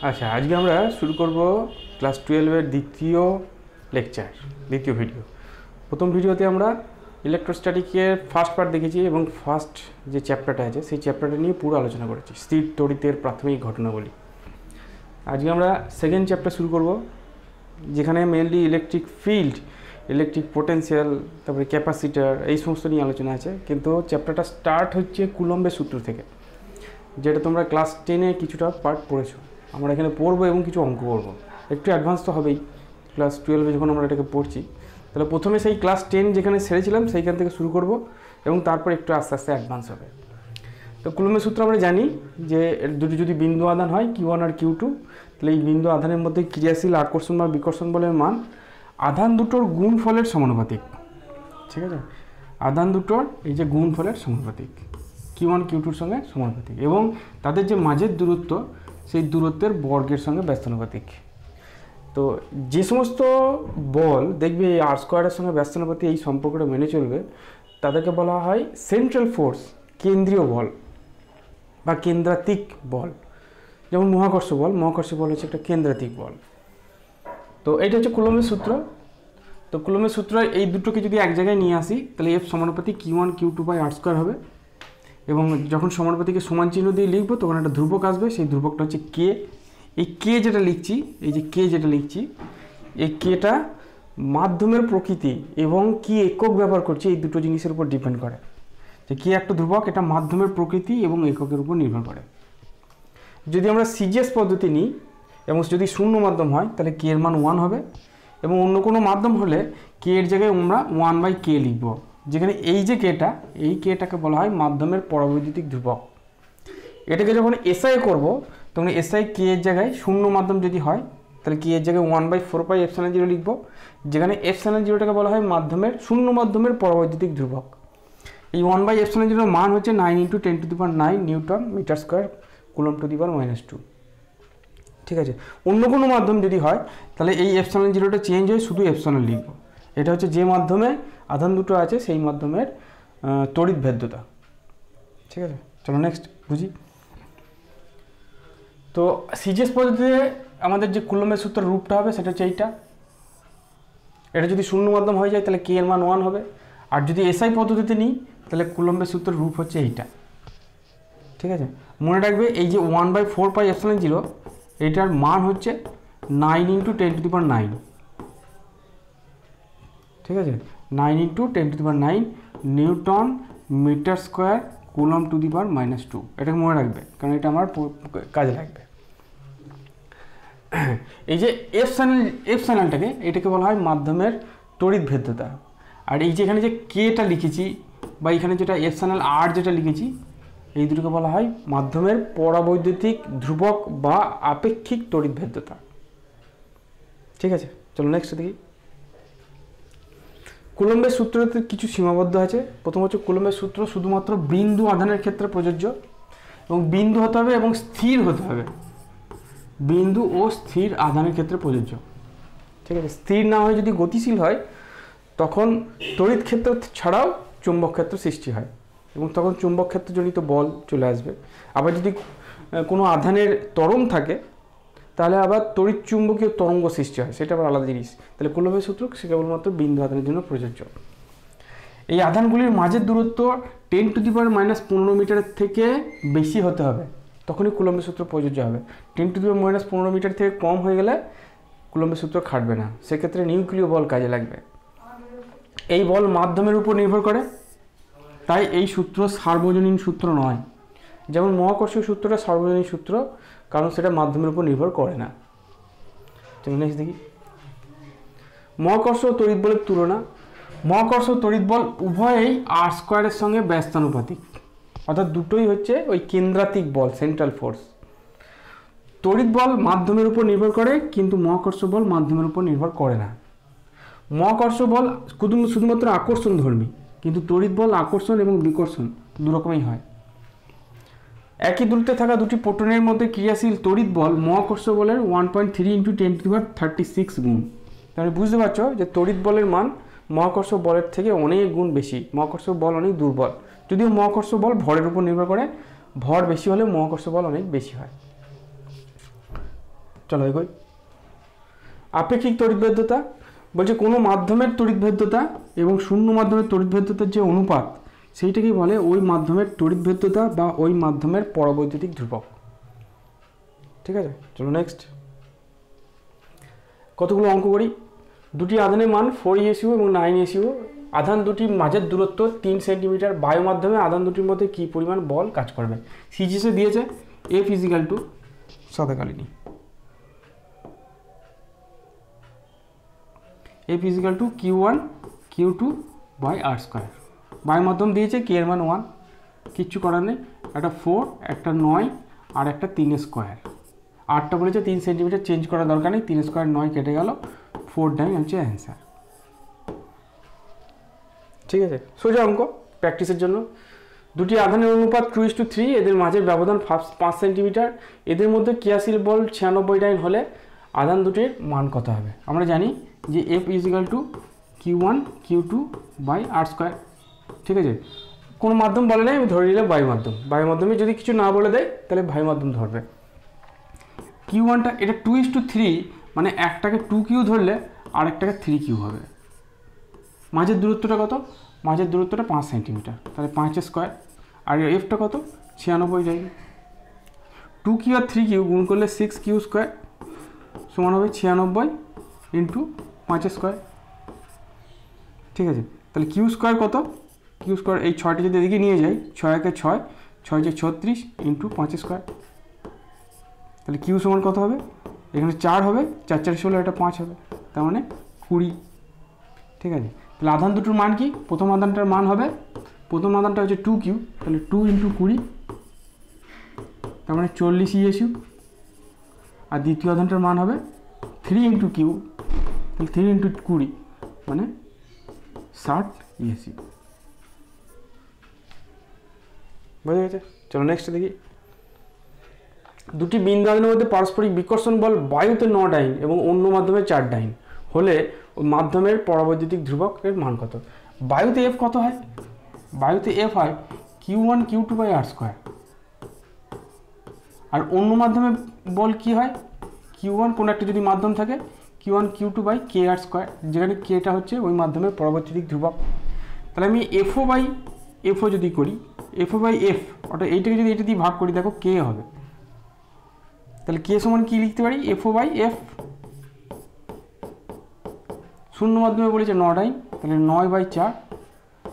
আচ্ছা, আজকে আমরা শুরু করব ক্লাস 12-এর দ্বিতীয় লেকচার, দ্বিতীয় ভিডিও। প্রথম ভিডিওতে আমরা ইলেকট্রোস্ট্যাটিকের ফার্স্ট পার্ট দেখেছি এবং ফার্স্ট যে চ্যাপ্টারটা আছে সেই চ্যাপ্টারটা নিয়ে পুরো আলোচনা করেছি, স্থির তড়িতের প্রাথমিক ঘটনাবলী। আজকে আমরা সেকেন্ড চ্যাপ্টার শুরু করব, যেখানে mainly electric field, electric potential, তারপরে ক্যাপাসিটার, এই সমস্ত নিয়ে আলোচনা আছে। কিন্তু চ্যাপ্টারটা স্টার্ট হচ্ছে কুলম্বের সূত্র থেকে, যেটা তোমরা ক্লাস 10-এ কিছুটা পার্ট পড়েছো। আমরা এখানে পড়বো এবং কিছু অঙ্ক করবো, একটু অ্যাডভান্স তো হবেই। ক্লাস 12-এ যখন আমরা এটাকে পড়ছি, তাহলে প্রথমে সেই ক্লাস 10 যেখানে সেরেছিলাম সেইখান থেকে শুরু করব এবং তারপর একটু আস্তে আস্তে অ্যাডভান্স হবে। তো কুলম্বের সূত্র আমরা জানি যে দুটি যদি বিন্দু আধান হয় Q1 আর Q2, তাহলে এই বিন্দু আধানের মধ্যে ক্রিয়াশীল আকর্ষণ বা বিকর্ষণ বলের মান আধান দুটোর গুণফলের সমানুপাতিক। ঠিক আছে, আধান দুটোর এই যে গুণফলের সমানুপাতিক, Q1 Q2-র সঙ্গে সমানুপাতিক, এবং তাদের যে মাঝের দূরত্ব সেই দূরত্বের বর্গের সঙ্গে ব্যস্তানুপাতিক। তো যে সমস্ত বল দেখবে এই আর স্কোয়ারের সঙ্গে ব্যস্তানুপাতিক এই সম্পর্কটা মেনে চলবে, তাদেরকে বলা হয় সেন্ট্রাল ফোর্স, কেন্দ্রীয় বল বা কেন্দ্রাতিক বল। যেমন মহাকর্ষ বল হচ্ছে একটা কেন্দ্রাতিক বল। তো এইটা হচ্ছে কুলম্বের সূত্র। তো কুলম্বের সূত্র এই দুটোকে যদি এক জায়গায় নিয়ে আসি, তাহলে F সমানুপাতিক Q1 Q2/r² হবে, এবং যখন সমানুপাতিকে সমান চিহ্ন দিয়ে লিখবো তখন একটা ধ্রুবক আসবে, সেই ধ্রুবকটা হচ্ছে কে। এই কে যেটা লিখছি, এই যে কে যেটা লিখছি, এই কেটা মাধ্যমের প্রকৃতি এবং কি একক ব্যবহার করছি এই দুটো জিনিসের উপর ডিপেন্ড করে। যে কে একটা ধ্রুবক, এটা মাধ্যমের প্রকৃতি এবং এককের উপর নির্ভর করে। যদি আমরা সিজিএস পদ্ধতি নিই এবং যদি শূন্য মাধ্যম হয়, তাহলে কে এর মান 1 হবে, এবং অন্য কোনো মাধ্যম হলে কে এর জায়গায় আমরা 1/k লিখব, যেখানে এই যে কেটা, এই কেটাকে বলা হয় মাধ্যমের পরাবৈদ্যুতিক ধ্রুবক। এটাকে যখন এসআই করব, তখন এসআই কে এর জায়গায় শূন্য মাধ্যম যদি হয়, তাহলে কে এর জায়গায় 1/4πε0 লিখব, যেখানে ε0টাকে বলা হয় মাধ্যমের শূন্য মাধ্যমের পরাবৈদ্যুতিক ধ্রুবক। এই 1/ε0 মান হচ্ছে 9 × 10⁹ newton metre square coulomb to the power -2। ঠিক আছে, অন্য কোনো মাধ্যম যদি হয় তাহলে এই ε0টা চেঞ্জ হয়ে শুধু এপসিলন লিখব। এটা হচ্ছে যে মাধ্যমে আধান দুটো আছে সেই মাধ্যমের তড়িৎ ভেদ্যতা। ঠিক আছে, চলো নেক্সট বুঝি। তো সিজিএস পদ্ধতিতে আমাদের যে কুলম্বের সূত্রের রূপটা হবে সেটা হচ্ছে এইটা। এটা যদি শূন্য মাধ্যম হয়ে যায় তাহলে কে এর মান 1 হবে, আর যদি এসআই পদ্ধতিতে নিই তাহলে কুলম্বের সূত্রের রূপ হচ্ছে এইটা। ঠিক আছে, মনে রাখবে এই যে 1/4πε0 এইটার মান হচ্ছে 9 × 10⁹। ঠিক আছে, 9 × 10⁹ newton metre square coulomb to the power -2। এটাকে মনে রাখবে, কারণ এটা আমার কাজে লাগবে। এই যে এফ চ্যানেলটাকে, এটাকে বলা হয় মাধ্যমের তড়িৎ ভেদ্যতা। আর এই যে এখানে যে কেটা লিখেছি বা এখানে যেটা এফ চ্যানেল আর যেটা লিখেছি, এই দুটোকে বলা হয় মাধ্যমের পরাবৈদ্যুতিক ধ্রুবক বা আপেক্ষিক তড়িৎ ভেদ্যতা। ঠিক আছে, চলো নেক্সট দেখি। কুলম্বের সূত্রতে কিছু সীমাবদ্ধ আছে। প্রথম হচ্ছে কুলম্বের সূত্র শুধুমাত্র বিন্দু আধানের ক্ষেত্রে প্রযোজ্য, এবং বিন্দু হতে হবে এবং স্থির হতে হবে। বিন্দু ও স্থির আধানের ক্ষেত্রে প্রযোজ্য। ঠিক আছে, স্থির না হয়ে যদি গতিশীল হয় তখন তড়িৎ ক্ষেত্র ছাড়াও চুম্বক ক্ষেত্র সৃষ্টি হয়, এবং তখন চুম্বক ক্ষেত্রজনিত বল চলে আসবে। আবার যদি কোনো আধানের ত্বরণ থাকে তাহলে আবার তড়িৎ চুম্বকীয় তরঙ্গ সৃষ্টি হয়, সেটা আবার আলাদা জিনিস। তাহলে কুলম্বের সূত্র সে কেবলমাত্র বিন্দু আধানের জন্য প্রযোজ্য। এই আধানগুলির মাঝের দূরত্ব 10⁻⁻15 মিটারের থেকে বেশি হতে হবে, তখনই কুলম্বের সূত্র প্রযোজ্য হবে। 10⁻⁻15 মিটার থেকে কম হয়ে গেলে কুলম্বের সূত্র খাটবে না, সেক্ষেত্রে নিউক্লিয় বল কাজে লাগবে। এই বল মাধ্যমের উপর নির্ভর করে, তাই এই সূত্র সার্বজনীন সূত্র নয়। যেমন মহাকর্ষীয় সূত্রটা সার্বজনীন সূত্র, কারণ সেটা মাধ্যমের উপর নির্ভর করে না। চলো নেক্সট দেখি। মহাকর্ষ ও তড়িৎ বলের তুলনা। মহাকর্ষ ও তড়িৎ বল উভয়েই আর স্কোয়ারের সঙ্গে ব্যস্তানুপাতিক, অর্থাৎ দুটোই হচ্ছে ওই কেন্দ্রাতিক বল, সেন্ট্রাল ফোর্স। তড়িৎ বল মাধ্যমের উপর নির্ভর করে, কিন্তু মহাকর্ষ বল মাধ্যমের উপর নির্ভর করে না। মহাকর্ষ বল শুধুমাত্র আকর্ষণধর্মী, কিন্তু তড়িৎ বল আকর্ষণ এবং বিকর্ষণ দুরকমই হয়। একই দূরত্বে থাকা দুটি প্রোটনের মধ্যে ক্রিয়াশীল তড়িৎ বল মহাকর্ষ বলের 1.3 × 10⁻36 গুণ। তাহলে বুঝতে পারছো যে তড়িৎ বলের মান মহাকর্ষ বলের থেকে অনেক গুণ বেশি। মহাকর্ষ বল অনেক দুর্বল, যদিও মহাকর্ষ বল ভরের উপর নির্ভর করে, ভর বেশি হলে মহাকর্ষ বল অনেক বেশি হয়। চলো এগোই। আপেক্ষিক তড়িৎভেদ্যতা বলছে কোনো মাধ্যমের তড়িৎভেদ্যতা এবং শূন্য মাধ্যমের তড়িৎভেদ্যতার যে অনুপাত সেইটাকেই বলে ওই মাধ্যমের তড়িৎভেদ্যতা বা ওই মাধ্যমের পরবৈদ্যুতিক ধ্রুবক। ঠিক আছে, চলো নেক্সট। কতগুলো অঙ্ক করি। দুটি আধানের মান 4 ESU এবং 9 ESU। আধান দুটির মাঝের দূরত্ব 3 সেন্টিমিটার। বায়ু মাধ্যমে আধান দুটির মধ্যে কী পরিমাণ বল কাজ করবে? সিজিএসে দিয়েছে F ইজিক্যাল টু সাদা কালিনী, F equal to Q1 Q2 by R square. বায়ু মাধ্যম দিয়েছে K এর মান 1, কিচ্ছু করার নেই। একটা 4, একটা 9 আর একটা 3 স্কোয়ার। 8টা বলেছে 3 সেন্টিমিটার, চেঞ্জ করার দরকার নেই। 3 স্কোয়ার 9 কেটে গেল, 4 হচ্ছে অ্যান্সার। ঠিক আছে, সোজা অঙ্ক প্র্যাকটিসের জন্য। দুটি আধানের অনুপাত 2:3, এদের মাঝের ব্যবধান 5 সেন্টিমিটার। এদের মধ্যে ক্রিয়াশীল বল 96 হলে আধান দুটির মান কত হবে? আমরা জানি যে F equal to Q1 Q2 by R square. ঠিক আছে, কোনো মাধ্যম বলে নাই, আমি ধরে নিলাম বায়ু মাধ্যম। বায়ু মাধ্যমে যদি কিছু না বলে দেয় তাহলে বায়ু মাধ্যম ধরবে। Q1টা এটা 2:3, মানে একটাকে 2Q ধরলে আরেকটাকে 3Q হবে। মাঝের দূরত্বটা কত? মাঝের দূরত্বটা 5 সেন্টিমিটার, তাহলে 5 স্কোয়ার। আর Fটা কত? 96 যাই। 2Q আর 3Q গুণ করলে 6Q স্কোয়ার সমান হবে 96 ইন্টু 5 স্কোয়ার। ঠিক আছে, তাহলে Q স্কোয়ার কত? Q স্কোয়ার এই 6টি যদি এদিকে নিয়ে যাই, 6 একে 6, 6 যে 36 ইন্টু 5 স্কোয়ার। তাহলে Q সমান কত হবে? এখানে 4 হবে, 4 4 16, এটা 5 হবে, তার মানে 20। ঠিক আছে, তাহলে আধান দুটোর মান কি? প্রথম আধানটার মান হবে, প্রথম আধানটা হচ্ছে 2Q, তাহলে 2 ইন্টু 20, তার মানে 40 ESU। আর দ্বিতীয় আধানটার মান হবে 3 ইন্টু Q, তাহলে 3 ইন্টু 20 মানে 60 ESU। বোঝা গেছে? চলো নেক্সট দেখি। দুটি বিন্দু আধানের মধ্যে পারস্পরিক বিকর্ষণ বল বায়ুতে 9 ডাইন এবং অন্য মাধ্যমে 4 ডাইন হলে মাধ্যমের পরবৈদ্যুতিক ধ্রুবকের মান কত? বায়ুতে F কত হয়? বায়ুতে F হয় Q1 Q2 by R square. আর অন্য মাধ্যমে বল কি হয়? Q1 কোনো একটা যদি মাধ্যম থাকে, Q1 Q2 by KR square, যেখানে Kটা হচ্ছে ওই মাধ্যমের পরবৈদ্যুতিক ধ্রুবক। তাহলে আমি FO বাই FO যদি করি, FO বাই F, অর্থাৎ এইটাকে যদি এটা দিয়ে ভাগ করি, দেখো K হবে। তাহলে K সমান কি লিখতে পারি? FO by F। শূন্য মাধ্যমে বলেছে 9 ডাইন, তাহলে 9/4,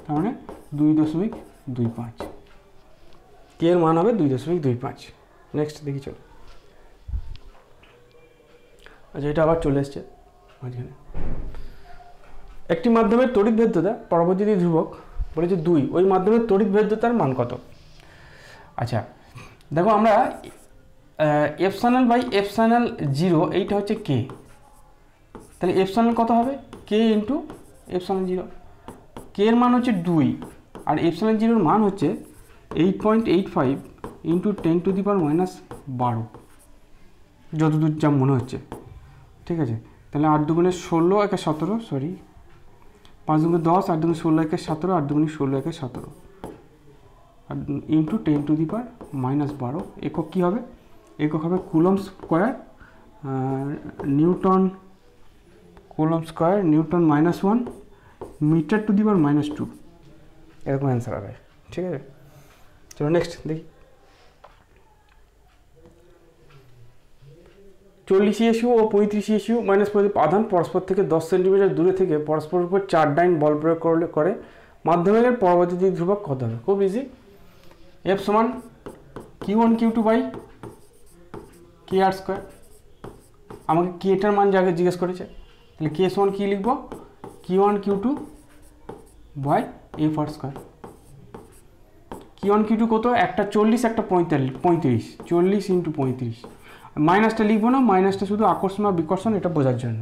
তার মানে 2.25। K এর মান হবে 2.25। নেক্সট দেখি চলো। আচ্ছা, এটা আবার চলে এসছে মাঝখানে। একটি মাধ্যমের তড়িৎভেদ্যতা পরবৈদ্যুতিক ধ্রুবক বলেছে 2, ওই মাধ্যমের তড়িৎভেদ্যতার মান কত? আচ্ছা দেখো, আমরা এপসাইলন বাই এপসাইলন 0, এইটা হচ্ছে K। তাহলে এপসাইলন কত হবে? K into epsilon 0। K এর মান হচ্ছে 2 আর এপসাইলন 0 মান হচ্ছে 8.85 ইন্টু 10⁻⁻12, যতদূর যা মনে হচ্ছে। ঠিক আছে, তাহলে 8 দুগুণে 16 একে 17, সরি 5 দুগুণে 10, 8 দুগুণে 16 একে 17, 8 দুগুণে 16 একে 17 আর ইন্টু 10⁻12। একক কী হবে? একক হবে coulomb square, newton coulomb square, newton -1 metre to the power -2, এরকম অ্যান্সার হবে। ঠিক আছে, চলো নেক্সট দেখি। 40 ESU ও 35 ESU মাইনাস আধান পরস্পর থেকে 10 সেন্টিমিটার দূরে থেকে পরস্পরের উপর 4 ডাইন বল প্রয়োগ করে মাধ্যমের পরবৈদ্যুতিক ধ্রুবক কত হবে? খুব ইজি। F সমান Q1 Q2 by KR square. আমাকে Kটার মান যাকে জিজ্ঞেস করেছে, তাহলে K সমান কী লিখব? Q1 Q2 by FR square. Q1 Q2 কত? একটা 40, একটা 35, 40 ইন্টু 35। মাইনাসটা লিখবো না, মাইনাসটা শুধু আকর্ষণ আর বিকর্ষণ, এটা বোঝার জন্য।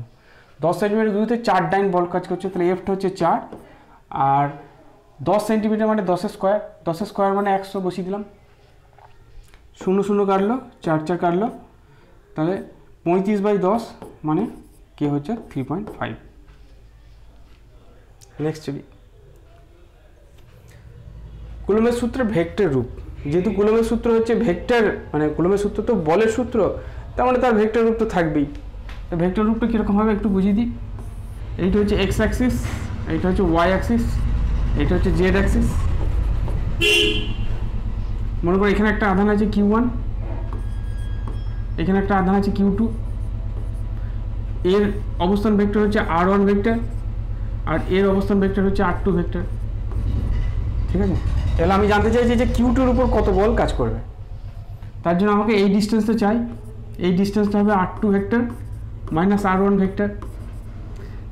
10 সেন্টিমিটার দূরত্বে 4 ডাইন বল কাজ করছে, তাহলে Fটা হচ্ছে 4 আর 10 সেন্টিমিটার মানে 10 স্কোয়ার, 10 স্কোয়ার মানে 100 বসিয়ে দিলাম। 0 0 কাটলো, 4 4 কাটলো, তাহলে 35/10 মানে K হচ্ছে 3.5। নেক্সট চলি। কুলম্বের সূত্রে ভেক্টর রূপ, যেহেতু কুলম্বের সূত্র হচ্ছে ভেক্টর, মানে কুলম্বের সূত্র তো বলের সূত্র, তার মানে তার ভেক্টর রূপ তো থাকবেই। ভেক্টর রূপটা কীরকম হবে একটু বুঝিয়ে দিই। এইটা হচ্ছে এক্স অ্যাক্সিস, এইটা হচ্ছে ওয়াই অ্যাক্সিস, এইটা হচ্ছে জেড অ্যাক্সিস। মনে করো এখানে একটা আধান আছে Q1, এখানে একটা আধান আছে Q2, এর অবস্থান ভেক্টর হচ্ছে R1 ভেক্টর, আর এর অবস্থান ভেক্টর হচ্ছে R2 ভেক্টর। ঠিক আছে, তাহলে আমি জানতে চাইছি যে Q2-র উপর কত বল কাজ করবে। তার জন্য আমাকে এই ডিস্টেন্সটা চাই, এই ডিস্টেন্সটা হবে R2 vector minus R1 vector.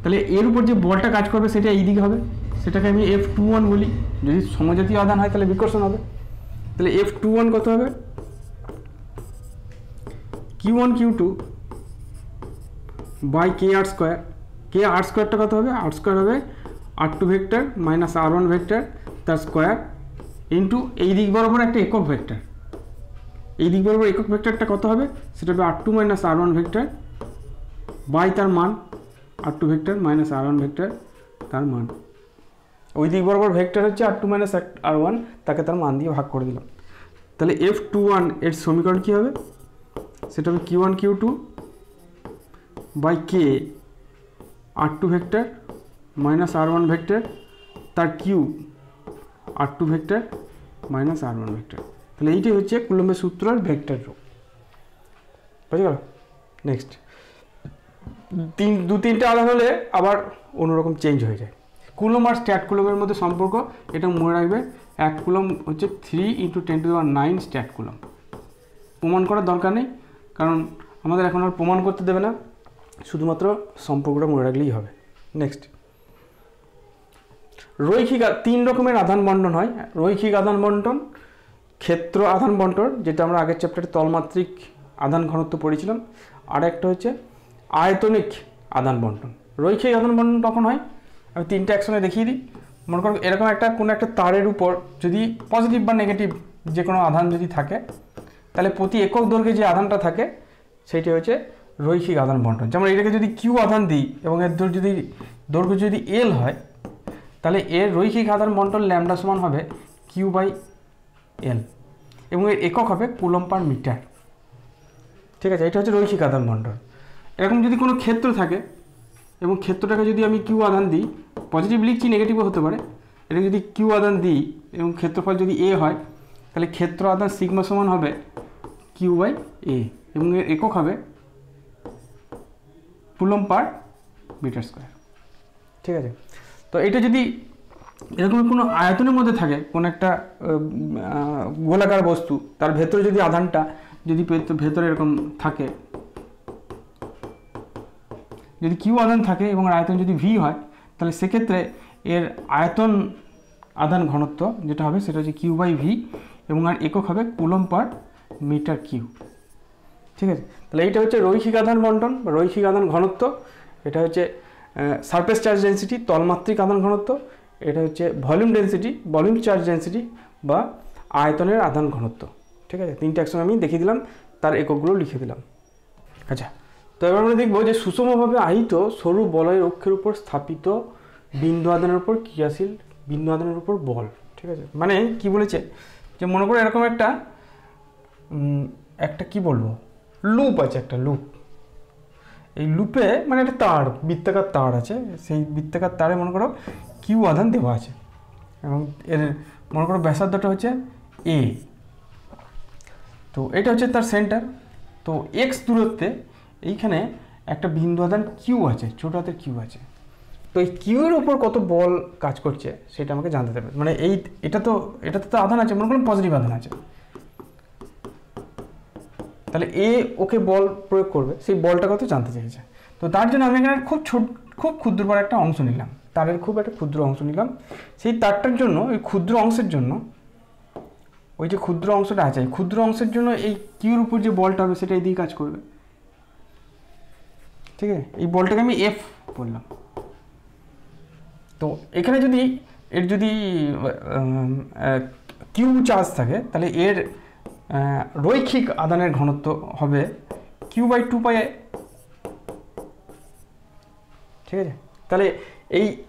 তাহলে এর উপর যে বলটা কাজ করবে সেটা এই দিকে হবে, সেটাকে আমি F21 বলি। যদি সমজাতীয় আধান হয় তাহলে বিকর্ষণ হবে। তাহলে F21 কত হবে? Q1 Q2 by KR square. KR স্কোয়ারটা কত হবে? R স্কোয়ার হবে R2 vector minus R1 vector তার স্কোয়ার ইন্টু এই দিক বরাবর একটা একক ভেক্টর। এই দিক বরাবর একক ভেক্টরটা কত হবে? সেটা হবে R2 minus R1 vector by তার মান R2 vector minus R1 vector তার মান। ওই দিক বরাবর ভেক্টর হচ্ছে R2 মাইনাস R1, তাকে তার মান দিয়ে ভাগ করে দিলাম। তাহলে F21 এর সমীকরণ কী হবে? সেটা হবে Q1 Q2 by K R2 vector minus R1 vector তার Q R2 vector minus R1 vector. তাহলে এইটাই হচ্ছে কুলম্বের সূত্রের ভেক্টর রূপ। বুঝে গেল? নেক্সট দু তিনটা আলাদা হলে আবার অন্যরকম চেঞ্জ হয়ে যায়। কুলম্ব আর স্ট্যাট কুলম্বের মধ্যে সম্পর্ক এটা মনে রাখবে, 1 কুলম্ব হচ্ছে 3 × 10⁹ স্ট্যাট কুলম্ব। প্রমাণ করার দরকার নেই, কারণ আমাদের এখন আর প্রমাণ করতে দেবে না, শুধুমাত্র সম্পর্কটা মনে রাখলেই হবে। নেক্সট রৈখিক 3 রকমের আধান বন্টন হয়। রৈখিক আধান বন্টন, ক্ষেত্র আধান বন্টন, যেটা আমরা আগের চ্যাপ্টারে তলমাত্রিক আধান ঘনত্ব পড়েছিলাম, আর একটা হচ্ছে আয়তনিক আদান বন্টন। রৈখিক আদান বন্টন কখন হয়? আমি তিনটা একসঙ্গে দেখিয়ে দিই। মনে করো এরকম কোনো একটা তারের উপর যদি পজিটিভ বা নেগেটিভ যে কোনো আধান যদি থাকে, তাহলে প্রতি একক দৈর্ঘ্যে যে আধানটা থাকে সেইটি হচ্ছে রৈখিক আদান বন্টন। যেমন এটাকে যদি কিউ আধান দিই এবং এর দৈর্ঘ্য যদি এল হয়, তাহলে এর রৈখিক আদান বন্টন ল্যামডা সমান হবে Q/L এবং এর একক হবে কুলম্ব পার মিটার। ঠিক আছে, এটা হচ্ছে রৈখিক আদান বন্টন। এরকম যদি কোনো ক্ষেত্র থাকে এবং ক্ষেত্রটাকে যদি আমি কিউ আধান দিই, পজিটিভ লিখছি নেগেটিভও হতে পারে, এটা যদি কিউ আধান দিই এবং ক্ষেত্রফল যদি এ হয়, তাহলে ক্ষেত্র আধান সিগমা সমান হবে Q/A এবং এর একক হবে কুলম্ব পার মিটার স্কোয়ার। ঠিক আছে, তো এটা যদি এরকম কোনো আয়তনের মধ্যে থাকে, কোনো একটা গোলাকার বস্তু, তার ভেতরে যদি আধানটা যদি ভেতরে এরকম থাকে, যদি কিউ আধান থাকে এবং আয়তন যদি ভি হয়, তাহলে সেক্ষেত্রে এর আয়তন আধান ঘনত্ব যেটা হবে সেটা হচ্ছে Q/V এবং আর একক হবে কুলম্ব পার মিটার কিউ। ঠিক আছে, তাহলে এইটা হচ্ছে রৈখিক আধান বন্টন বা রৈখিক আধান ঘনত্ব। এটা হচ্ছে সারফেস চার্জ ডেন্সিটি, তলমাত্রিক আধান ঘনত্ব। এটা হচ্ছে volume density, volume charge density বা আয়তনের আধান ঘনত্ব। ঠিক আছে, তিনটে একসঙ্গে আমি দেখিয়ে দিলাম, তার এককগুলো লিখে দিলাম। আচ্ছা, তো এবার আমরা দেখব যে সুষমভাবে আহিত সরু বলয়ের অক্ষের উপর স্থাপিত বিন্দু আধানের উপর ক্রিয়াশীল বিন্দু আধানের উপর বল। ঠিক আছে, মানে কি বলেছে যে মনে করো এরকম একটা কি বলবো লুপ আছে, একটা লুপ। এই লুপে মানে একটা তার, বৃত্তাকার তার আছে, সেই বৃত্তাকার তারে মনে করো কিউ আধান দেওয়া আছে এবং এর মনে করো ব্যাসার্ধটা হচ্ছে এ। তো এটা হচ্ছে তার সেন্টার। তো এক্স দূরত্বে এইখানে একটা বিন্দু আধান কিউ আছে, ছোটো হাতের কিউ আছে। তো এই কিউয়ের উপর কত বল কাজ করছে সেটা আমাকে জানতে হবে। মানে এটাতে তো আধান আছে, মনে করলাম পজিটিভ আধান আছে, তাহলে এ ওকে বল প্রয়োগ করবে, সেই বলটা কত জানতে চাইছে। তো তার জন্য আমি এখানে খুব ক্ষুদ্র পর একটা অংশ নিলাম, তারের খুব একটা ক্ষুদ্র অংশ নিলাম। সেই তারটার জন্য ওই ক্ষুদ্র অংশের জন্য, ওই যে ক্ষুদ্র অংশটা আছে, ক্ষুদ্র অংশের জন্য এই কিউর উপর যে বলটা হবে সেটা এদিকে কাজ করবে। ঠিক আছে, এই বলটাকে আমি এফ বললাম। তো এখানে যদি কিউ চার্জ থাকে, তাহলে এর রৈখিক আদানের ঘনত্ব হবে Q/2πa। ঠিক আছে, তাহলে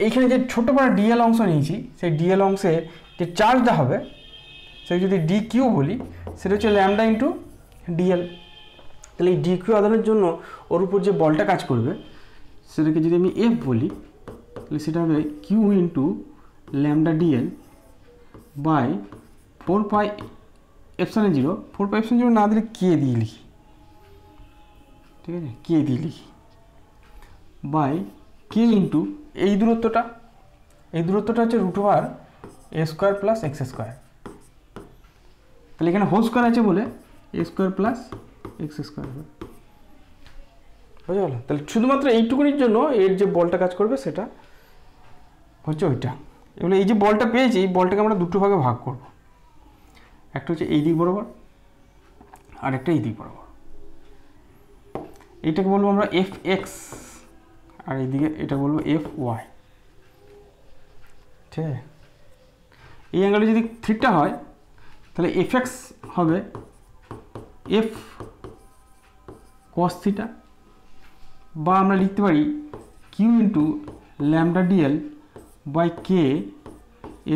এইখানে যে ছোটো বড় ডিএল অংশ নিয়েছি, সেই ডিএল অংশে যে চার্জটা হবে সেই যদি ডি কিউ বলি, সেটা হচ্ছে ল্যামডা ইন্টু ডিএল। তাহলে এই ডিকিউ আধানের জন্য ওর উপর যে বলটা কাজ করবে সেটাকে যদি আমি এফ বলি তাহলে সেটা হবে Q into lambda dl by 4 pi epsilon 0। 4 pi epsilon 0 না দিলে কে দিয়ে লিখি, ঠিক আছে, কে দিয়ে লিখি বাই কে ইন্টু এই দূরত্বটা হচ্ছে √a² প্লাস x²। তাহলে এখানে হোল স্কোয়ার আছে বলে a² প্লাস x² হবে, বুঝা গেল? তাহলে শুধুমাত্র এইটুকুনির জন্য এর যে বলটা কাজ করবে সেটা হচ্ছে ওইটা। এবার এই যে বলটা পেয়েছি এই বলটাকে আমরা দুটো ভাগে ভাগ করব, একটা হচ্ছে এই দিক বরাবর আর একটা এই দিক বরাবর। এইটাকে বলবো আমরা Fx আর এইদিকে এটা বলবো Fy, ঠিক আছে। এই অ্যাঙ্গেলে যদি থিটা হয় তাহলে Fx হবে F cos থিটা, বা আমরা লিখতে পারি q into lambda dl by K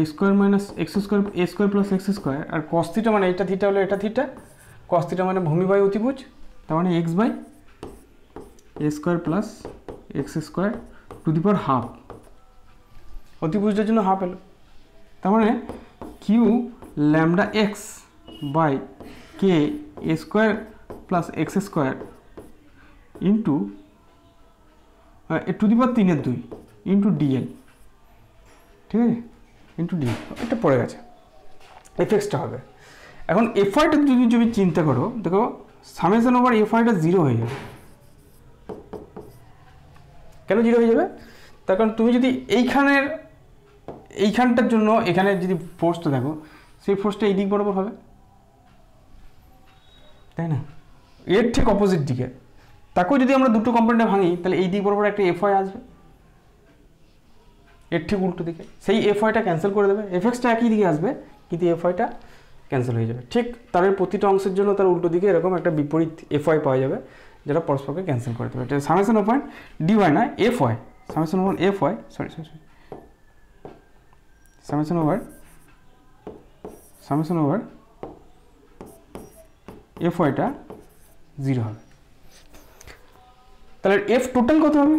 a² minus x² plus x²। আর cos থিটা মানে এটা থিটা হলে এটা থিটা, cos থিটা মানে ভূমি বাই অতিভুজ, তার মানে x by a² plus x² to the power half. অতিভুজটার জন্য হাফ এলো, তার মানে Q lambda X by K a² plus x² into to the power 3/2 into DL, ঠিক আছে, ইন্টু ডিএল। এটা পড়ে গেছে, এফএক্সটা হবে। এখন এফআইটা যদি চিন্তা করো, দেখো সামেশন ওভার এফআইটা 0 হয়ে যাবে। কেন 0 হয়ে যাবে? তার কারণ তুমি যদি এইখানটার জন্য এখানে যদি ফোর্সটা দেখো, সেই ফোর্সটা এই দিক বরাবর হবে, তাই না? এর ঠিক অপোজিট দিকে। তাকেও যদি আমরা দুটো কম্পোনেন্টে ভাঙি তাহলে এই দিক বরাবর একটা এফআই আসবে, এর ঠিক উল্টো দিকে। সেই এফআইটা ক্যান্সেল করে দেবে, এফএক্সটা একই দিকে আসবে কিন্তু এফআইটা ক্যান্সেল হয়ে যাবে। ঠিক তারের প্রতিটা অংশের জন্য তার উল্টো দিকে এরকম একটা বিপরীত এফআই পাওয়া যাবে, যেটা পরস্পরকে ক্যান্সেল করে দেবে। এটা সামেশন ওভার ডিওয়াই না, FI, summation over FI, sorry summation over এফআইটা 0 হবে। তাহলে এফ টোটাল কত হবে?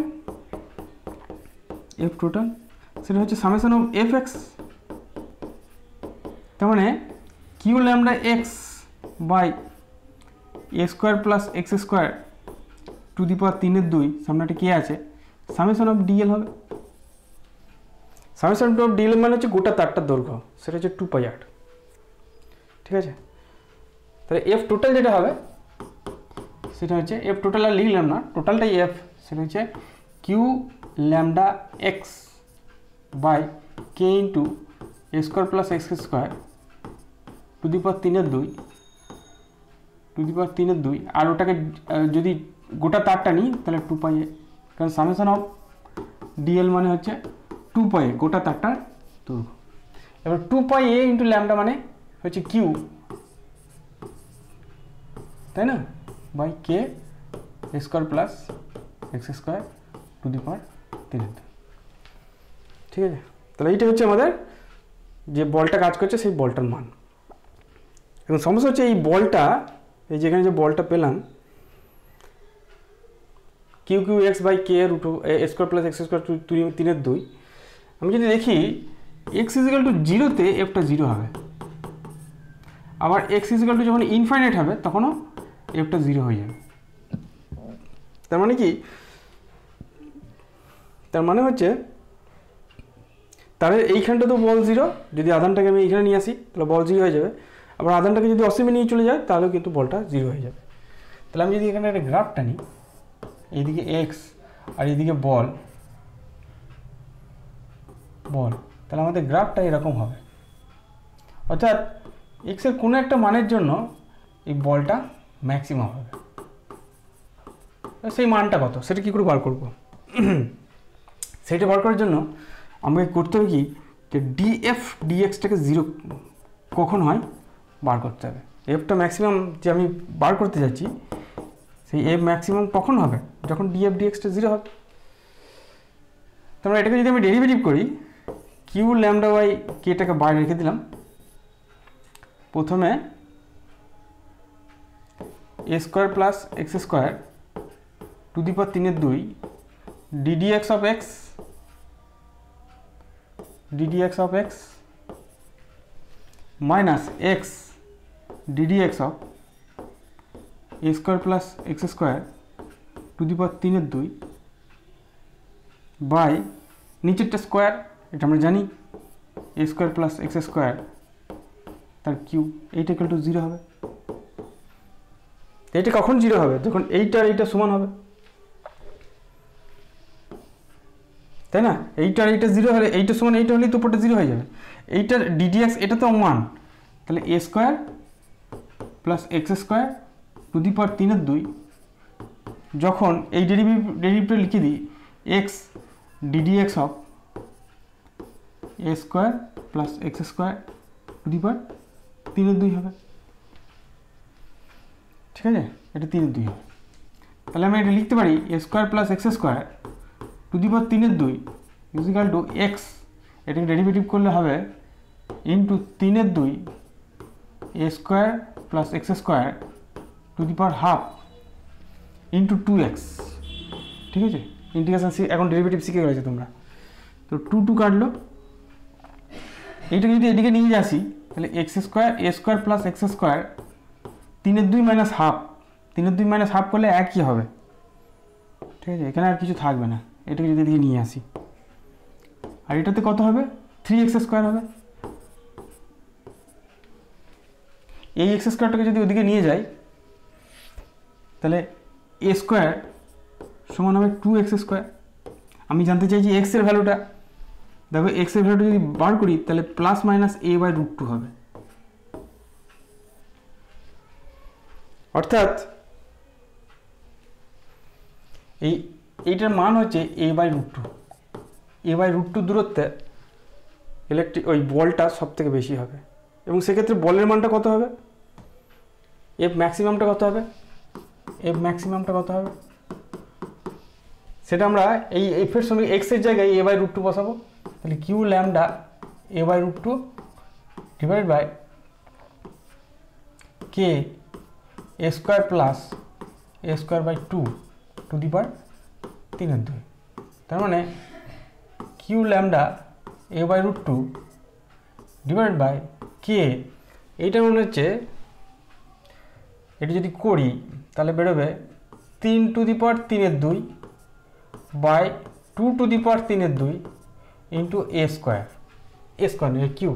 এফ টোটাল সেটা হচ্ছে সামেশন অফ এফ এক্স, তার মানে Q lambda X by a² plus x² to the power 3/2, সামনে একটা কে আছে, সামেশন অফ ডিএল হবে। সামেশন অফ ডিএল মানে হচ্ছে গোটা তারটার দৈর্ঘ্য, সেটা হচ্ছে 2πr, ঠিক আছে। তাহলে এফ টোটাল যেটা হবে সেটা হচ্ছে এফ টোটাল আর লিখলাম না, টোটালটাই এফ, সেটা হচ্ছে Q lambda X by K into a² plus x² to the power 3/2 আর ওটাকে যদি গোটা তারটা নিই তাহলে 2πa, কারণ সামেশন অফ ডিএল মানে হচ্ছে 2πa গোটা তারটার দৈর্ঘ্য। এবার 2πa ইন্টু ল্যামডা মানে হচ্ছে কিউ, তাই না, by K a² plus x² to the power 3/2, ঠিক আছে। তাহলে এইটা হচ্ছে আমাদের যে বলটা কাজ করছে সেই বলটার মান। এবং সমস্যা হচ্ছে এই বলটা, এই যেখানে যে বলটা পেলাম QQX by K a² plus x² 3/2, আমি যদি দেখি x = 0-তে এফটা 0 হবে, আবার x = যখন ইনফাইনাইট হবে তখনও এফটা 0 হয়ে যাবে। তার মানে কি? তার মানে হচ্ছে তাহলে এইখানটা তো বল 0, যদি আধানটাকে আমি এইখানে নিয়ে আসি তাহলে বল 0 হয়ে যাবে, আবার আধানটাকে যদি অসীমে নিয়ে চলে যায় তাহলেও কিন্তু বলটা 0 হয়ে যাবে। তাহলে আমি যদি এখানে একটা গ্রাফটা নিই, এইদিকে এক্স আর এইদিকে বল, তাহলে আমাদের গ্রাফটা এরকম হবে, অর্থাৎ এক্সের কোনো একটা মানের জন্য এই বলটা ম্যাক্সিমাম হবে। সেই মানটা কত সেটা কী করে বার করব? সেইটা বার করার জন্য আমাকে করতে হবে কি, যে ডিএফ ডিএক্সটাকে 0 কখন হয় বার করতে হবে। এফটা ম্যাক্সিমাম যে আমি বার করতে যাচ্ছি সেই এফ ম্যাক্সিমাম কখন হবে, যখন ডিএফ ডিএক্সটা 0 হবে। তারপরে এটাকে যদি আমি ডেরিভেটিভ করি, কিউ ল্যামডা বাই কেটাকে বাইরে রেখে দিলাম, প্রথমে A square plus X square to the power 3/2 ddx of x minus x ddx of a square plus x square to the power 3/2 by নিচেরটা স্কোয়ার, এটা আমরা জানি a square plus x square তার cube, এইটা equal to 0 হবে। এইটা কখন 0 হবে? যখন এইটা আর এইটা সমান হবে, তাই না? এইটা আর এইটা 0 হলে, এইটা সমান এইটা হলেই তো উপরটা 0 হয়ে যাবে। এইটার ddx এটা তো 1, তাহলে a square plus x square to the power 3/2 যখন এই ডেরিভেটিভটা লিখে দিই x ddx অফ a square plus x square to the power 3/2 হবে। ঠিক আছে, এটা 3/2 হবে। তাহলে আমি এটা লিখতে পারি a square plus x square to the power 3/2 is equal two x, এটাকে ডেরিভেটিভ করলে হবে into 3/2 a square plus x square to the power half into 2x। ঠিক আছে, ইন্টিগ্রেশন এখন ডেরিভেটিভ শিখে গেছে তোমরা। তো 2 কাটলো, এইটাকে যদি এদিকে নিয়ে আসি তাহলে X square A square plus X square 3/2 minus half, 3/2 minus half করলে একই হবে। ঠিক আছে, এখানে আর কিছু থাকবে না। এটাকে যদি এদিকে নিয়ে আসি আর এটাতে কত হবে? 3x স্কোয়ার হবে। এই এক্স স্কোয়ারটাকে যদি ওদিকে নিয়ে যাই তাহলে এ স্কোয়ার সমান হবে 2x স্কোয়ার। আমি জানতে চাইছি এক্স এর ভ্যালুটা। দেখো এক্স এর ভ্যালুটা যদি বার করি তাহলে প্লাস মাইনাস a/√2 হবে। অর্থাৎ এইটার মান হচ্ছে a/√2। a/√2 দূরত্বে ওই বলটা সব থেকে বেশি হবে, এবং সেক্ষেত্রে বলের মানটা কত হবে? এফ ম্যাক্সিমামটা কত হবে? সেটা আমরা এই এফ এর সঙ্গে এক্স এর জায়গায় a/√2 বসাবো। তাহলে Q lambda a/√2 divide by K A square plus A square by 2 to the power 3/2। তার মানে Q lambda a/√2 divide by K, এইটা মনে হচ্ছে এটা যদি করি তাহলে বেরোবে 3 to the power 3/2 by 2 to the power 3/2 into A square নয় কিউ।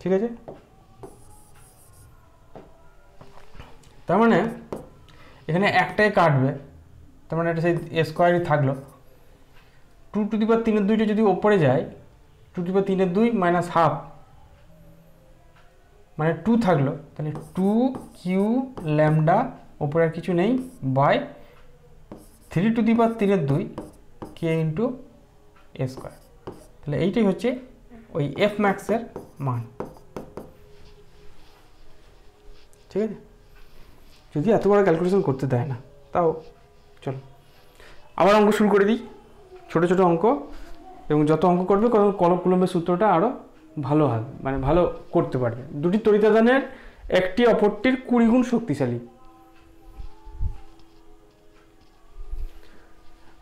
ঠিক আছে, তার মানে এখানে একটাই কাটবে, তার মানে এটা সেই এ স্কোয়ারই থাকলো। 2 টু দি পাওয়ার 3/2টা যদি ওপরে যায় 2 to the power 3/2 minus half মানে 2 থাকলো, তাহলে 2 কিউ ল্যামডা ওপরে আর কিছু নেই by 3 to the power 3/2 K into A square. তাহলে এইটাই হচ্ছে ওই এফ ম্যাক্সের মান। ঠিক আছে, যদি এত বড় ক্যালকুলেশন করতে দেয় না তাও চলো আবার অঙ্ক শুরু করে দিই। ছোটো ছোটো অঙ্ক, এবং যত অঙ্ক করবে কুলম্বের সূত্রটা আরও ভালো হবে, মানে ভালো করতে পারবে। দুটি তড়িতাদানের একটি অপরটির 20 গুণ শক্তিশালী।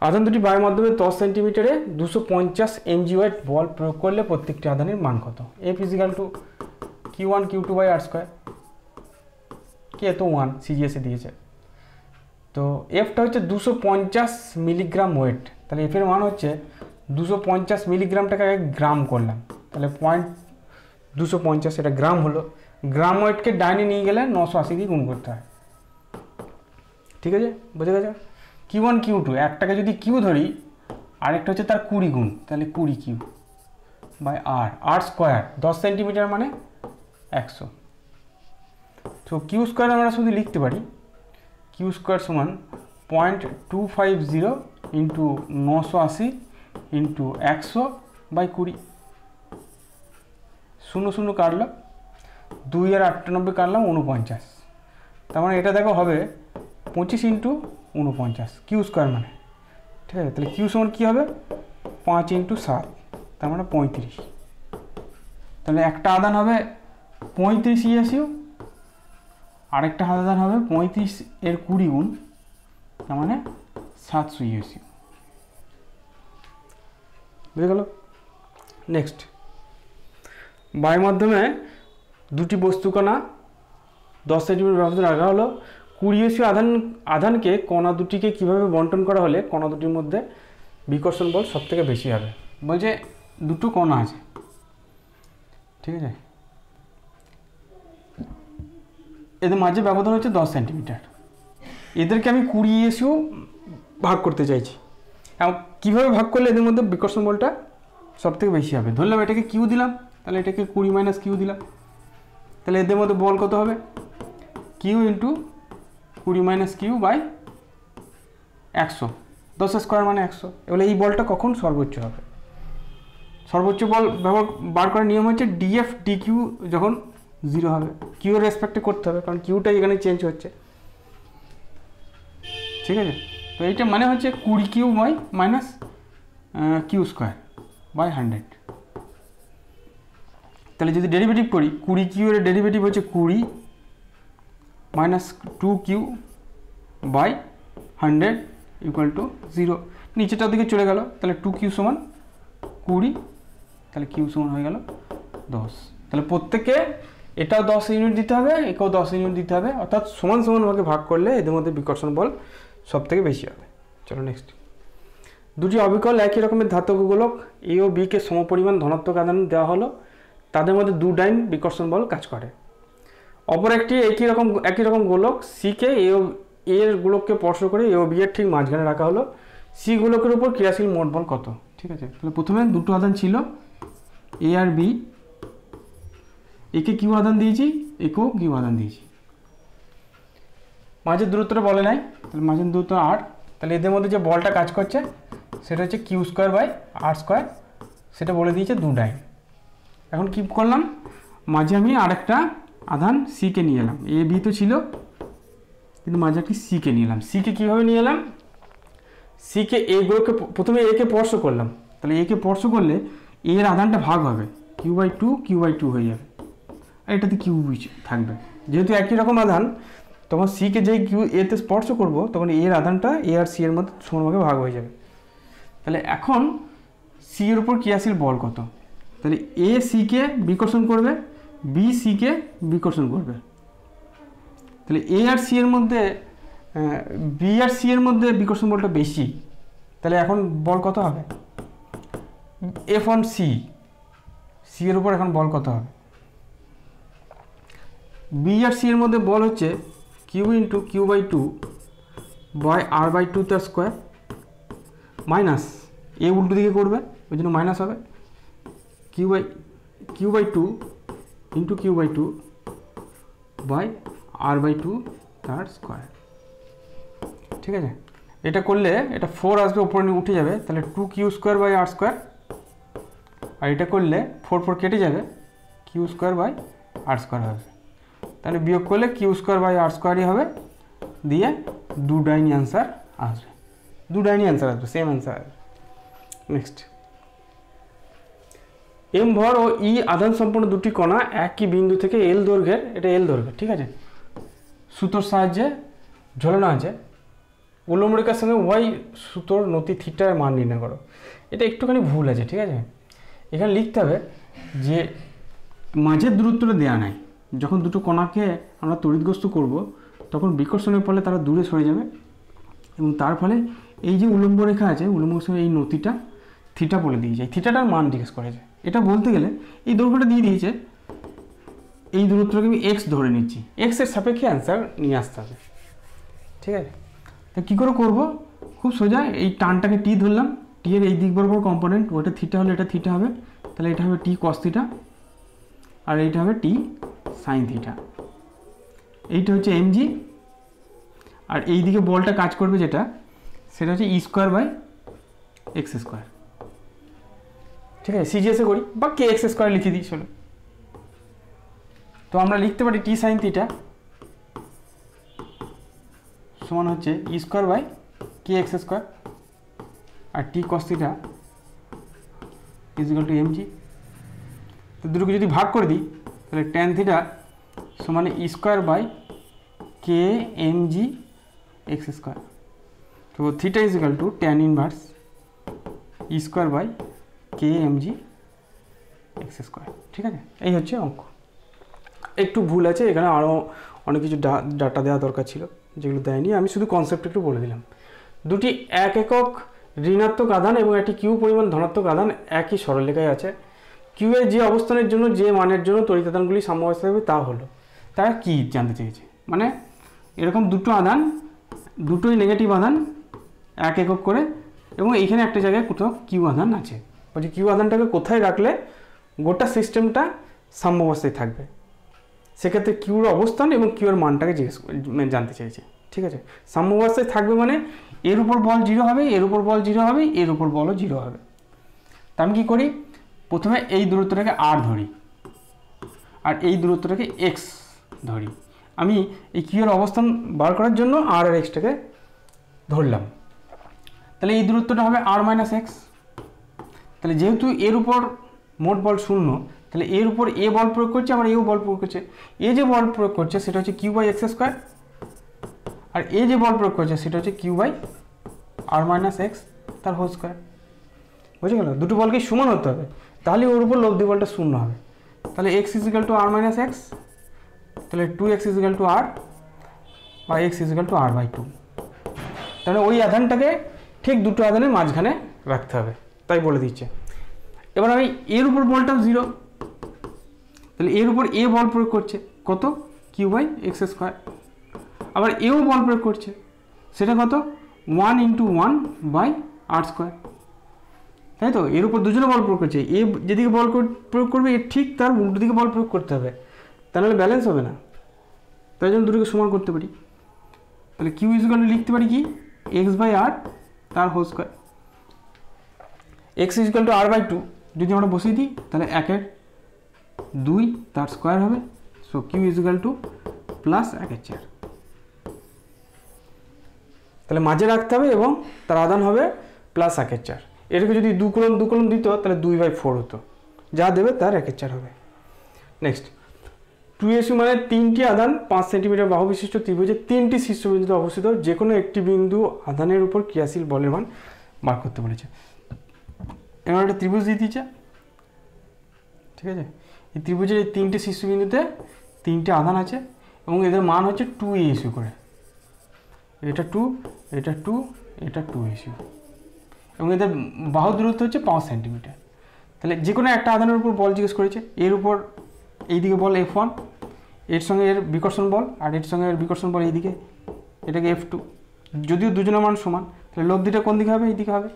আধান দুটি বায়ুর মাধ্যমে 10 সেন্টিমিটারে 250 mg ওয়েট বল প্রয়োগ করলে প্রত্যেকটি আধানের মান কত? F equal to Q1 Q2 by R square. K তো 1 সিজিএসে দিয়েছে, তো এফটা হচ্ছে 250 মিলিগ্রাম ওয়েট। তাহলে এফ এর মান হচ্ছে 250 মিলিগ্রামটাকে আগে গ্রাম করলাম, তাহলে 250 এটা গ্রাম হলো। গ্রাম ওয়েটকে ডাইনে নিয়ে গেলে 980 দিয়ে গুণ করতে হয়। ঠিক আছে, বুঝে গেছে? Q1 Q2 একটাকে যদি কিউ ধরি, আরেকটা হচ্ছে তার 20 গুণ, তাহলে 20 Q by R square 10 centimetre মানে 100। তো কিউ স্কোয়ার আমরা শুধু লিখতে পারি কিউ স্কোয়ার সমান 0.250 ইন্টু 980 ইন্টু 100 বাই 20। 0 0 কাটলো, 2 আর 98 কাটলাম 49। তার মানে এটা দেখো হবে 25 ইন্টু 49 কিউ স্কোয়ার মানে। ঠিক আছে, তাহলে কিউ সমান কী হবে? 5 ইন্টু 7, তার মানে 35। তাহলে একটা আধান হবে 35 ইএসইউ আরেকটা হাত আধান হবে 35 এর 20 গুণ, তার মানে 700 ইউএসইউ। বুঝে গেল? নেক্সট, বায়ুর মাধ্যমে দুটি বস্তুকণা 10 সেন্টিমিটার ব্যবধানে রাখা হলো। 20 ইউএসইউ আধানকে কণা দুটিকে কীভাবে বন্টন করা হলে কণা দুটির মধ্যে বিকর্ষণ বল সব থেকে বেশি হবে। বলছে দুটো কণা আছে, ঠিক আছে, এদের মাঝে ব্যবধান হচ্ছে 10 সেন্টিমিটার। এদেরকে আমি 20 ইউএসইউ ভাগ করতে চাইছি। এবং কীভাবে ভাগ করলে এদের মধ্যে বিকর্ষণ বলটা সব থেকে বেশি হবে? ধরলাম এটাকে কিউ দিলাম, তাহলে এটাকে 20 মাইনাস কিউ দিলাম, তাহলে এদের মধ্যে বল কত হবে? Q into 20 minus Q by 100, 10 square মানে 100। এবার এই বলটা কখন সর্বোচ্চ হবে? সর্বোচ্চ বল বার করার নিয়ম হচ্ছে ডিএফ ডিকিউ যখন 0 হবে, কিউ এর রেসপেক্টে করতে হবে, কারণ কিউটাই এখানে চেঞ্জ হচ্ছে, ঠিক আছে। তো এইটা মানে হচ্ছে 20 Q by minus Q square by 100। তাহলে যদি ডেরিভেটিভ করি, 20 কিউ এর ডেরিভেটিভ হচ্ছে 20 minus 2 Q by 100 equal to 0। নিচেটার দিকে চলে গেল, তাহলে 2 কিউ সমান 20, তাহলে কিউ সমান হয়ে গেল 10। তাহলে প্রত্যেকে এটাও 10 ইউনিট দিতে হবে, একেও 10 ইউনিট দিতে হবে, অর্থাৎ সমান সমানভাবে ভাগ করলে এদের মধ্যে বিকর্ষণ বল সব থেকে বেশি হবে। চলো নেক্সট, দুটি অবিকল একই রকমের ধাতব গোলক এ ও বিকে সমপরিমাণ ধনাত্মক আধান দেওয়া হলো, তাদের মধ্যে দু ডাইন বিকর্ষণ বল কাজ করে। অপর একটি একই রকম গোলক সিকে এর গোলককে স্পর্শ করে এ ও বি এর ঠিক মাঝখানে রাখা হলো, সি গোলকের উপর ক্রিয়াশীল মোট বল কত? ঠিক আছে, তাহলে প্রথমে দুটো আধান ছিল এ আর বি, একে কিউ আধান দিয়েছি, একেও কিউ আধান দিয়েছি। মাঝের দূরত্বটা বলে নাই, তাহলে মাঝের দূরত্ব আর, তাহলে এদের মধ্যে যে বলটা কাজ করছে সেটা হচ্ছে Q square by R square, সেটা বলে দিয়েছে দু ডাইন। এখন কি করলাম, মাঝে আমি আরেকটা আধান সিকে নিয়ে এলাম, এ বি তো ছিল কিন্তু মাঝে একটি সিকে নিয়ে এলাম। সিকে কীভাবে নিয়ে এলাম, সিকে এগুলোকে প্রথমে একে স্পর্শ করলাম, তাহলে একে স্পর্শ করলে এর আধানটা ভাগ হবে, কিউ বাই টু হয়ে যাবে, আর এটাতে কিউ থাকবে। যেহেতু একই রকম আধান, তখন সিকে যেই কিউ এতে স্পর্শ করব তখন এর আধানটা এ আর সি এর মধ্যে সমানভাবে ভাগ হয়ে যাবে। তাহলে এখন সি এর উপর ক্রিয়াশীল বল কত? তাহলে এ সিকে বিকর্ষণ করবে, বি সিকে বিকর্ষণ করবে, তাহলে এ আর সি এর মধ্যে বি আর সি এর মধ্যে বিকর্ষণ বলটা বেশি, তাহলে এখন বল কত হবে? এফ অন সি, সি এর উপর এখন বল কত হবে? বি আর সি এর মধ্যে বল হচ্ছে Q into Q by two by R by two তার স্কোয়ার মাইনাস এ উল্টো দিকে করবে, ওই জন্য মাইনাস হবে, Q by two into Q by two by R by two তার স্কোয়ার। ঠিক আছে, এটা করলে এটা 4 আসবে, উপরে উঠে যাবে, তাহলে 2 Q square by R square, আর এটা করলে 4 কেটে যাবে, Q square by R square হবে, তাহলে বিয়োগ করলে কিউ স্কোয়ার বাই আর স্কোয়ারই হবে, দিয়ে দু ডাইনি অ্যান্সার আসবে, সেম অ্যান্সার আসবে। নেক্সট, এম ভর ও ই আধান সম্পন্ন দুটি কণা একই বিন্দু থেকে এল দৈর্ঘ্যের, এটা এল দৈর্ঘ্যের, ঠিক আছে, সুতোর সাহায্যে ঝোলানো আছে, উল্লম্ব রেখার সঙ্গে ওয়াই সুতোর নতি থিটার মান নির্ণয় করো। এটা একটুখানি ভুল আছে, ঠিক আছে, এখানে লিখতে হবে যে মাঝের দূরত্বটা দেওয়া নাই, যখন দুটো কণাকে আমরা তড়িৎগ্রস্ত করব তখন বিকর্ষণের ফলে তারা দূরে সরে যাবে, এবং তার ফলে এই যে উল্লম্ব রেখা আছে, উল্লম্ব রেখার এই নতিটা থিটা বলে দিয়েছে, এই থিটাটার মান জিজ্ঞেস করেছে। এটা বলতে গেলে এই দৈর্ঘ্যটা দিয়ে দিয়েছে, এই দূরত্বটাকে আমি এক্স ধরে নিচ্ছি, এক্সের সাপেক্ষে অ্যান্সার নিয়ে আসতে হবে, ঠিক আছে। তো কী করে করবো, খুব সোজা, এই টানটাকে টি ধরলাম, টি এর এই দিক বরাবর কম্পোনেন্ট, ওটা থিটা হলে এটা থিটা হবে, তাহলে এটা হবে টি কস থিটা, আর এইটা হবে টি সাইন থিটা, এইটা হচ্ছে এমজি, আর এই দিকে বলটা কাজ করবে যেটা, সেটা হচ্ছে E square by X square, ঠিক আছে, সিজিএসে করি বা কে এক্স স্কোয়ার লিখে দিই, চলো। তো আমরা লিখতে পারি টি সাইন থিটা সমান হচ্ছে E square by K X square, আর T cos theta is equal to MG. তো দুটোকে যদি ভাগ করে দিই তাহলে ট্যান থিটা সমান E square by K M G X square. তো theta is equal to tan inverse E square by K M G X square. ঠিক আছে, এই হচ্ছে অঙ্ক। একটু ভুল আছে এখানে, আরও অনেক কিছু ডাটা দেওয়া দরকার ছিল যেগুলো দেয়নি, আমি শুধু কনসেপ্ট একটু বলে দিলাম। দুটি এক একক ঋণাত্মক আধান এবং একটি কিউ পরিমাণ ধনাত্মক আধান একই সরলরেখায় আছে। কিউ এর যে অবস্থানের জন্য যে মানের জন্য তড়িৎ আধানগুলি সাম্যাবস্থায় হবে তা হলো, তারা কি জানতে চেয়েছে। মানে এরকম দুটো আধান, দুটোই নেগেটিভ আধান এক একক করে, এবং এইখানে একটা জায়গায় কোথাও কিউ আধান আছে। বলছি কিউ আধানটাকে কোথায় রাখলে গোটা সিস্টেমটা সাম্যাবস্থায় থাকবে, সেক্ষেত্রে কিউর অবস্থান এবং কিউর মানটাকে জানতে চেয়েছে। ঠিক আছে, সাম্যাবস্থায় থাকবে মানে এর উপর বল 0 হবে, এর উপর বল 0 হবে, এর উপর বলও 0 হবে। তা আমি কী করি, প্রথমে এই দূরত্বটাকে আর ধরি আর এই দূরত্বটাকে এক্স ধরি। আমি এই কিউর অবস্থান বার করার জন্য আর আর এক্সটাকে ধরলাম। তাহলে এই দূরত্বটা হবে আর মাইনাস এক্স। তাহলে যেহেতু এর উপর মোট বল 0, তাহলে এর উপর এ বল প্রয়োগ করছে, আবার এও বল প্রয়োগ করছে। এ যে বল প্রয়োগ করছে সেটা হচ্ছে কিউ বাই এক্স স্কোয়ার, আর এ যে বল প্রয়োগ করছে সেটা হচ্ছে Q by R minus X তার হোল স্কোয়ার। বুঝে গেল? দুটো বলকে সমান হতে হবে, তাহলে ওর উপর লব্ধি বলটা 0 হবে। তাহলে X is equal to R minus X, তাহলে 2x is equal to R বা X is equal to R by 2। তাহলে ওই আধানটাকে ঠিক দুটো আধানের মাঝখানে রাখতে হবে, তাই বলে দিচ্ছে। এবার আমি এর উপর বলটাও 0, তাহলে এর উপর এ বল প্রয়োগ করছে কত, কিউ বাই এক্স স্কোয়ার। আবার এও বল প্রয়োগ করছে, সেটা কত, 1 × 1 বাই আর স্কোয়ার। তাই তো, এর উপর দুজনে বল প্রয়োগ করছে, এ যেদিকে বল প্রয়োগ করবে এর ঠিক তার উল্টো দিকে বল প্রয়োগ করতে হবে, তাহলে ব্যালেন্স হবে না। তাই জন্য দুটোকে সমান করতে পারি। তাহলে কিউ ইজ ইকুয়াল টু লিখতে পারি কি, এক্স বাই আর তার whole square. X is equal to R by 2 যদি আমরা বসিয়ে দিই, তাহলে 1 × 2 তার স্কোয়ার হবে। So q is equal to plus 1 × 4। তাহলে মাঝে রাখতে হবে এবং তার আধান হবে প্লাস 1 × 4। এটাকে যদি 2 কলম দিত তাহলে 2/4 হতো, যা দেবে তার 1 × 4 হবে। নেক্সট 2SU মানে 3টি আধান 5 সেন্টিমিটার বাহু বিশিষ্ট ত্রিভুজের 3টি শীর্ষবিন্দুতে অবস্থিত যে কোনো একটি বিন্দু আধানের উপর ক্রিয়াশীল বলের মান বার করতে বলেছে। এবার একটা ত্রিভুজ দিয়ে দিয়েছে, ঠিক আছে। এই ত্রিভুজের এই 3টে শীর্ষবিন্দুতে 3টে আধান আছে এবং এদের মান হচ্ছে 2ASU করে, এটা 2, এটা 2, এটা 2ASU, এবং এদের বাহু দূরত্ব হচ্ছে 5 সেন্টিমিটার। তাহলে যে কোনো একটা আধানের উপর বল জিজ্ঞেস করেছে, এর উপর এইদিকে বল F1, এর সঙ্গে এর বিকর্ষণ বল, আর এর সঙ্গে এর বিকর্ষণ বল এইদিকে, এটাকে F2। যদিও দুজনের মান সমান, তাহলে লব্ধিটা কোন দিকে হবে, এই দিকে হবে।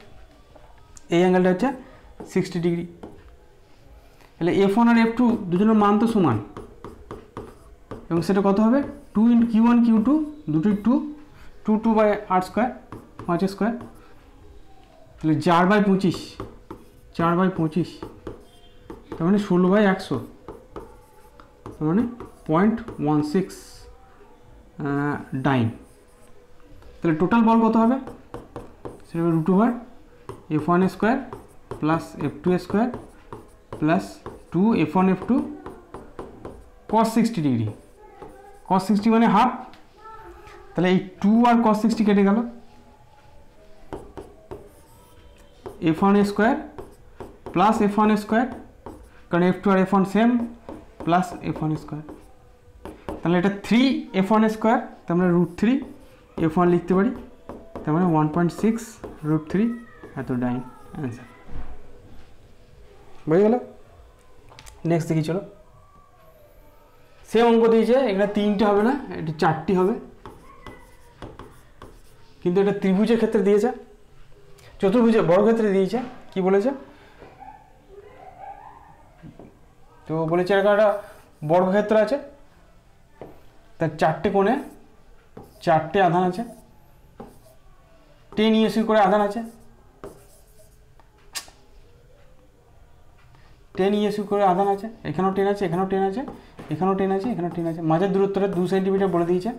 এই অ্যাঙ্গেলটা হচ্ছে 60 ডিগ্রি। তাহলে F1 আর F2 দুজনের মান তো সমান, এবং সেটা কত হবে, 2 × Q1 Q2 দুটোই 2 বাই আর স্কোয়ার 5 স্কোয়ার। তাহলে 4/25, 4/25 তার মানে 16/100, তার মানে 0.16 ডাইন। তাহলে টোটাল বল কত হবে, সেটা হবে √/(F1) plus F2 square plus 2 F1 F2 cos 60 degree. cos 60 মানে হাফ, তাহলে এই 2 আর cos 60 কেটে গেল, F1 square plus F1 square, কারণ F2 আর F1 same, plus F1 square. তাহলে এটা 3 F1 স্কোয়ার, তার মানে √3 F1 লিখতে পারি, তার মানে 1.6 √3 এত ডাইন অ্যান্সার। বুঝে গেল? নেক্সট দেখি চলো। সে অঙ্ক দিয়েছে, এখানে 3টে হবে না, এটা 4টি হবে, কিন্তু এটা ত্রিভুজের ক্ষেত্রে দিয়েছে, চতুর্ভুজের বর্গক্ষেত্রে দিয়েছে। কি বলেছে, তো বলেছে একটা বর্গক্ষেত্র আছে, তার 4টে কোণে 4টে আধান আছে, 10 ESU করে আধান আছে, 10 ESU করে আধান আছে, এখানেও 10 আছে, এখানেও 10 আছে, এখানেও 10 আছে, এখানেও 10 আছে, মাঝের দূরত্বটা 2 সেন্টিমিটার বলে দিয়েছে।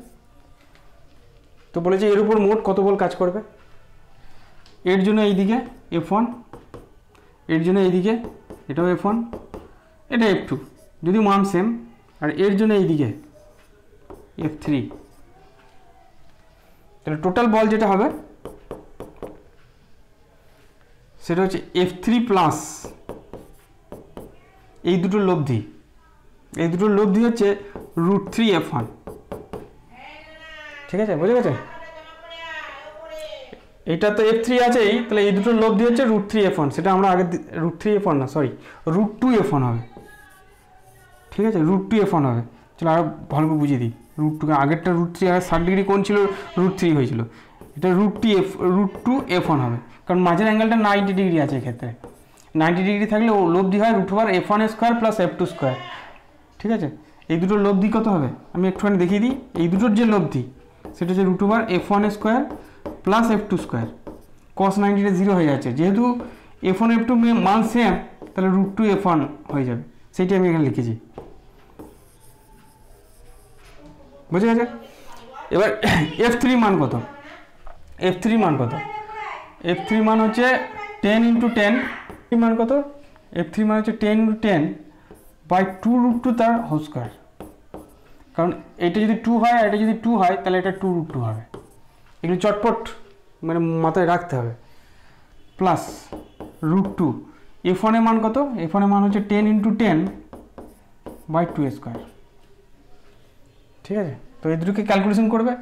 তো বলেছে এর উপর মোট কত বল কাজ করবে। এর জন্য এইদিকে F1, এর জন্য এইদিকে এটাও F1, এটা F2 যদি মান সেম, আর এর জন্য এইদিকে F3, তাহলে টোটাল বল যেটা হবে সেটা হচ্ছে F3 প্লাস এই দুটোর লব্ধি হচ্ছে √3F1। ঠিক আছে, বুঝে গেছে? এটা তো F3 আছেই, তাহলে এই দুটোর লব্ধি হচ্ছে √3F1, সেটা আমরা আগে √3F1 না সরি √2F1 হবে। ঠিক আছে, √2F1 হবে। চলো আরো ভালো করে বুঝিয়ে দিই। √2 আগেরটা √3 আর 60 ডিগ্রি কোণ ছিল, √3 হয়েছিল, এটা √2F1 হবে, কারণ মাঝের অ্যাঙ্গেলটা 90 ডিগ্রি আছে। এক্ষেত্রে 90 ডিগ্রি থাকলে ও লব্ধি হয় √F1² প্লাস F2²। ঠিক আছে, এই দুটোর লব্ধি কত হবে আমি একটুখানি দেখিয়ে দিই। এই দুটোর যে লব্ধি সেটা হচ্ছে √F1² প্লাস F2²। cos 90টা 0 হয়ে যাচ্ছে, যেহেতু F1 F2 মান সেম, তাহলে √2F1 হয়ে যাবে, সেইটাই আমি এখানে লিখেছি। বুঝে গেছে? এবার F3 মান কত? F3 মান হচ্ছে 10 × 10। মান কত? F3 মান হচ্ছে 10 × 10 বাই 2√2 তার হোল স্কয়ার। কারণ এটা যদি 2 হয় আর এটা যদি 2 হয় তাহলে এটা 2√2 হবে। এগুলো চটপট মানে মাথায় রাখতে হবে। প্লাস √2 F1 এর মান কত? F1 এর মান হচ্ছে 10 × 10 বাই 2² ঠিক আছে। তো এই দুটোকে ক্যালকুলেশন করবে,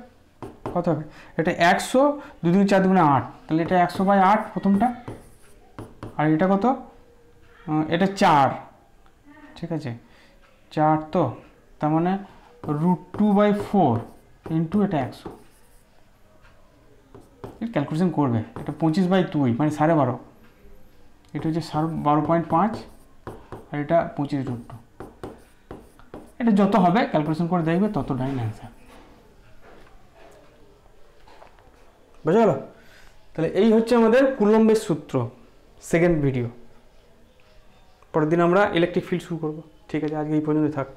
কত হবে? এটা 100, 2 × 4 = 8, তাহলে এটা 100/8 প্রথমটা, আর এটা কত? এটা 4। ঠিক আছে, 4, তো তার মানে √2/4 ইন্টু এটা 100। এটা ক্যালকুলেশন করবে। এটা 25/2 মানে 12.5, এটা হচ্ছে 12.5, আর এটা 25√2। এটা যত হবে ক্যালকুলেশন করে দেখবে ততটাই অ্যান্সার। বুঝা গেল? তাহলে এই হচ্ছে আমাদের কুলম্বের সূত্র, সেকেন্ড ভিডিও। পরের দিন আমরা ইলেকট্রিক ফিল্ড শুরু করব। ঠিক আছে, আজকে এই পর্যন্ত থাক।